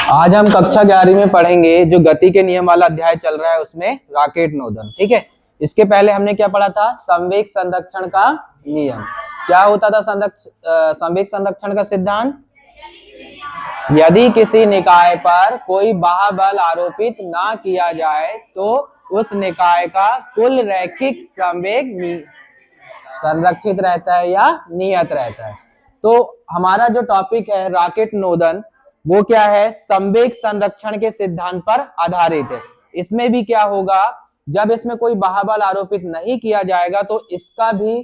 आज हम कक्षा 11वीं में पढ़ेंगे जो गति के नियम वाला अध्याय चल रहा है उसमें राकेट नोदन। ठीक है, इसके पहले हमने क्या पढ़ा था? संवेग संरक्षण का नियम। क्या होता था संवेग संरक्षण का सिद्धांत? यदि किसी निकाय पर कोई बाह्य बल आरोपित ना किया जाए तो उस निकाय का कुल रैखिक संवेग संरक्षित रहता है या नियत रहता है। तो हमारा जो टॉपिक है राकेट नोदन वो क्या है? संवेग संरक्षण के सिद्धांत पर आधारित है। इसमें भी क्या होगा, जब इसमें कोई बाह्य बल आरोपित नहीं किया जाएगा तो इसका भी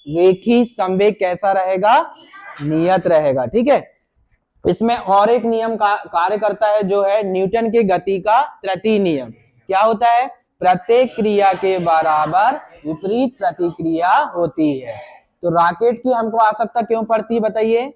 रेखीय संवेग कैसा रहेगा? नियत रहेगा। ठीक है, इसमें और एक नियम का कार्य करता है जो है न्यूटन के गति का तृतीय नियम। क्या होता है? प्रत्येक क्रिया के बराबर विपरीत प्रतिक्रिया होती है। तो रॉकेट की हमको आवश्यकता क्यों पड़ती है बताइए?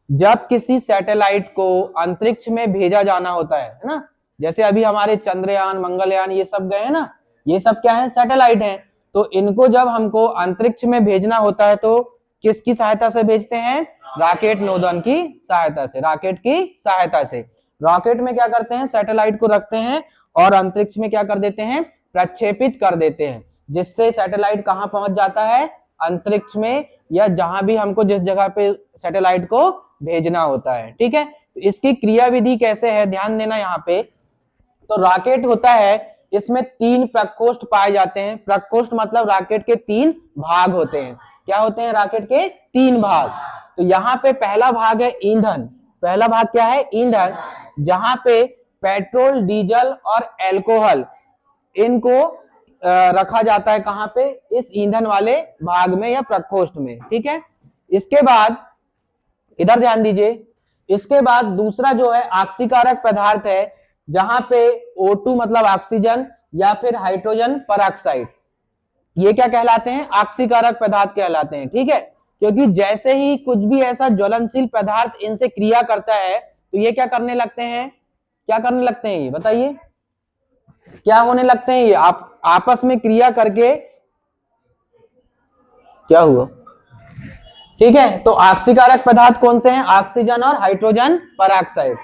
जब किसी सैटेलाइट को अंतरिक्ष में भेजा जाना होता है ना, जैसे अभी हमारे चंद्रयान, मंगलयान ये सब गए हैं ना, ये सब क्या है? सैटेलाइट हैं। तो इनको जब हमको अंतरिक्ष में भेजना होता है तो किसकी सहायता से भेजते हैं? रॉकेट नोदन की सहायता से। रॉकेट की सहायता से रॉकेट में क्या करते हैं? सैटेलाइट को रखते हैं और अंतरिक्ष में क्या कर देते हैं? प्रक्षेपित कर देते हैं, जिससे सैटेलाइट कहां पहुंच जाता है? अंतरिक्ष में, या जहां भी हमको जिस जगह पे सैटेलाइट को भेजना होता है। ठीक है, तो इसकी क्रियाविधि कैसे है ध्यान देना यहाँ पे। तो रॉकेट होता है, इसमें 3 प्रकोष्ठ पाए जाते हैं। प्रकोष्ठ मतलब रॉकेट के 3 भाग होते हैं। क्या होते हैं? रॉकेट के 3 भाग। तो यहाँ पे पहला भाग है ईंधन। पहला भाग क्या है? ईंधन, जहां पे पेट्रोल, डीजल और एल्कोहल इनको रखा जाता है। कहां पे? इस ईंधन वाले भाग में या प्रकोष्ठ में। ठीक है, इसके बाद इधर ध्यान दीजिए, इसके बाद दूसरा जो है ऑक्सीकारक पदार्थ है, जहां पे O2 मतलब ऑक्सीजन या फिर हाइड्रोजन परऑक्साइड, ये क्या कहलाते हैं? ऑक्सीकारक पदार्थ कहलाते हैं। ठीक है, क्योंकि जैसे ही कुछ भी ऐसा ज्वलनशील पदार्थ इनसे क्रिया करता है तो ये क्या करने लगते हैं? क्या करने लगते हैं? ये बताइए क्या होने लगते हैं? ये आपस में क्रिया करके क्या हुआ? ठीक है, तो ऑक्सीकारक पदार्थ कौन से हैं? ऑक्सीजन और हाइड्रोजन परऑक्साइड।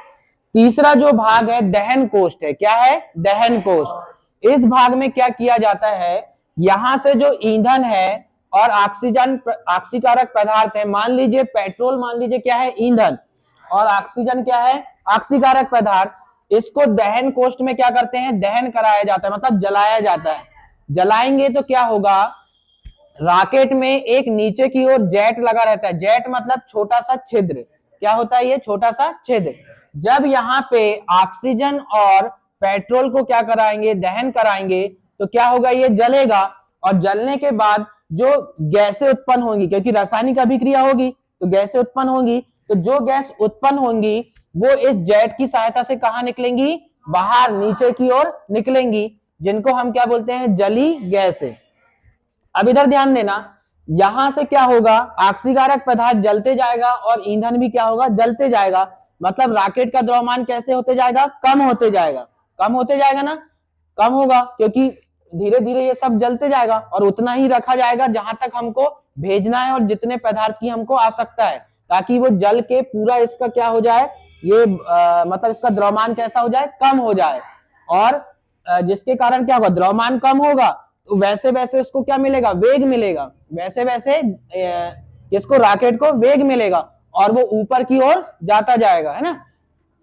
तीसरा जो भाग है दहन कोष्ठ है। क्या है? दहन कोष्ठ। इस भाग में क्या किया जाता है? यहां से जो ईंधन है और ऑक्सीजन ऑक्सीकारक पदार्थ है, मान लीजिए पेट्रोल, मान लीजिए क्या है? ईंधन, और ऑक्सीजन क्या है? ऑक्सीकारक पदार्थ। इसको दहन कोष्ठ में क्या करते हैं? दहन कराया जाता है, मतलब जलाया जाता है। जलाएंगे तो क्या होगा? रॉकेट में एक नीचे की ओर जेट लगा रहता है। जेट मतलब छोटा सा छिद्र। क्या होता है? ये छोटा सा छिद्र। जब यहाँ पे ऑक्सीजन और पेट्रोल को क्या कराएंगे? दहन कराएंगे तो क्या होगा? ये जलेगा, और जलने के बाद जो गैसें उत्पन्न होंगी, क्योंकि रासायनिक अभिक्रिया होगी तो गैसें उत्पन्न होंगी, तो जो गैस उत्पन्न होंगी वो इस जेट की सहायता से कहां निकलेंगी? बाहर नीचे की ओर निकलेंगी, जिनको हम क्या बोलते हैं? जली गैसें। अब इधर ध्यान देना, यहां से क्या होगा? ऑक्सीकारक पदार्थ जलते जाएगा और ईंधन भी क्या होगा? जलते जाएगा। मतलब रॉकेट का द्रव्यमान कैसे होते जाएगा? कम होते जाएगा। कम होते जाएगा ना, कम होगा, क्योंकि धीरे धीरे ये सब जलते जाएगा और उतना ही रखा जाएगा जहां तक हमको भेजना है और जितने पदार्थ की हमको आवश्यकता है, ताकि वो जल के पूरा इसका क्या हो जाए? ये मतलब इसका द्रव्यमान कैसा हो जाए? कम हो जाए। और जिसके कारण क्या होगा? द्रव्यमान कम होगा तो वैसे वैसे उसको क्या मिलेगा? वेग मिलेगा। वैसे वैसे इसको रॉकेट को वेग मिलेगा और वो ऊपर की ओर जाता जाएगा, है ना।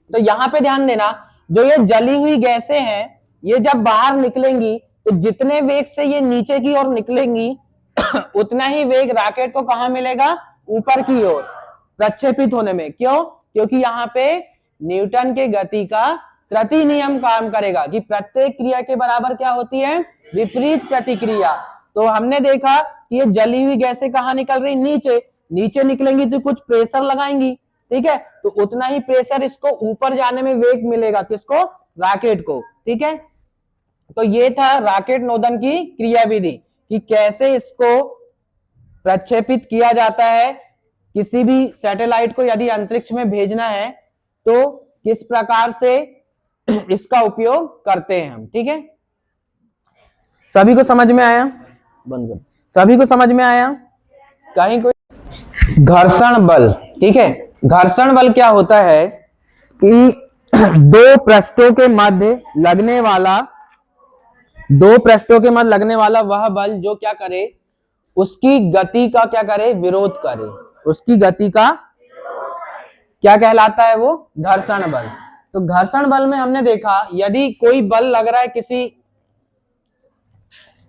तो यहाँ पे ध्यान देना, जो ये जली हुई गैसें हैं, ये जब बाहर निकलेंगी तो जितने वेग से ये नीचे की ओर निकलेंगी उतना ही वेग रॉकेट को कहां मिलेगा? ऊपर की ओर प्रक्षेपित होने में। क्यों? क्योंकि यहाँ पे न्यूटन के गति का तृतीय नियम काम करेगा कि प्रत्येक क्रिया के बराबर क्या होती है? विपरीत प्रतिक्रिया। तो हमने देखा कि ये जली हुई गैसें कहां निकल रही? नीचे। नीचे निकलेंगी तो कुछ प्रेशर लगाएंगी, ठीक है, तो उतना ही प्रेशर इसको ऊपर जाने में वेग मिलेगा। किसको? रॉकेट को। ठीक है, तो ये था रॉकेट नोदन की क्रियाविधि कि कैसे इसको प्रक्षेपित किया जाता है। किसी भी सैटेलाइट को यदि अंतरिक्ष में भेजना है तो किस प्रकार से इसका उपयोग करते हैं हम। ठीक है, सभी को समझ में आया? बंद कर। सभी को समझ में आया? कहीं कोई घर्षण बल। ठीक है, घर्षण बल क्या होता है कि दो पृष्ठों के मध्य लगने वाला वह बल जो क्या करे, उसकी गति का क्या करे, विरोध करे। उसकी गति का क्या कहलाता है, वो घर्षण बल। तो घर्षण बल में हमने देखा यदि कोई बल लग रहा है किसी,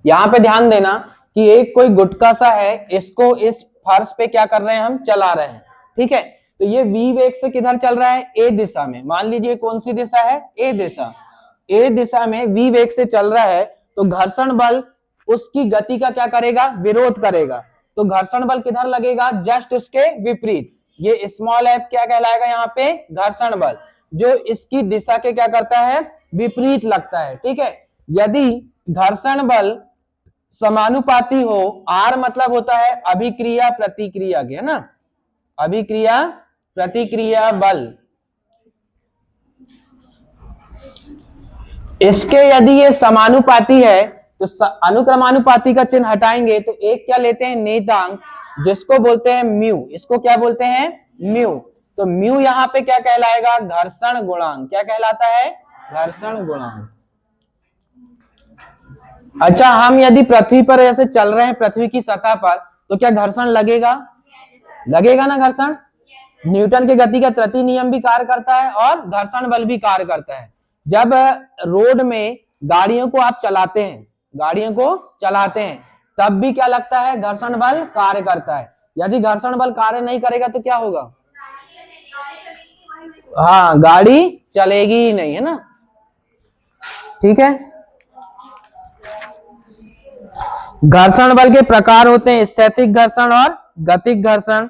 यहां पे ध्यान देना कि एक कोई गुटका सा है, इसको इस फर्श पे क्या कर रहे हैं, हम चला रहे हैं, ठीक है। तो ये v वेग से किधर चल रहा है, ए दिशा में। मान लीजिए कौन सी दिशा है, ए दिशा। ए दिशा में v वेग से चल रहा है, तो घर्षण बल उसकी गति का क्या करेगा, विरोध करेगा। तो घर्षण बल किधर लगेगा, जस्ट उसके विपरीत। ये स्मॉल एफ क्या कहलाएगा यहाँ पे, घर्षण बल, जो इसकी दिशा के क्या करता है, विपरीत लगता है, ठीक है। यदि घर्षण बल समानुपाती हो, आर मतलब होता है अभिक्रिया प्रतिक्रिया के, है ना, अभिक्रिया प्रतिक्रिया बल, इसके यदि ये समानुपाती है तो अनुक्रमानुपाती का चिन्ह हटाएंगे तो एक क्या लेते हैं, नेतांक, जिसको बोलते हैं म्यू। इसको क्या बोलते हैं, म्यू। तो म्यू यहाँ पे क्या कहलाएगा, घर्षण गुणांक। क्या कहलाता है, घर्षण गुणांक। अच्छा, हम यदि पृथ्वी पर ऐसे चल रहे हैं, पृथ्वी की सतह पर, तो क्या घर्षण लगेगा, लगेगा ना घर्षण। न्यूटन के गति का तृतीय नियम भी कार्य करता है और घर्षण बल भी कार्य करता है। जब रोड में गाड़ियों को आप चलाते हैं, तब भी क्या लगता है, घर्षण बल कार्य करता है। यदि घर्षण बल कार्य नहीं करेगा तो क्या होगा, हाँ, गाड़ी चलेगी ही नहीं, है ना, ठीक है। घर्षण बल के प्रकार होते हैं स्थैतिक घर्षण और गतिक घर्षण।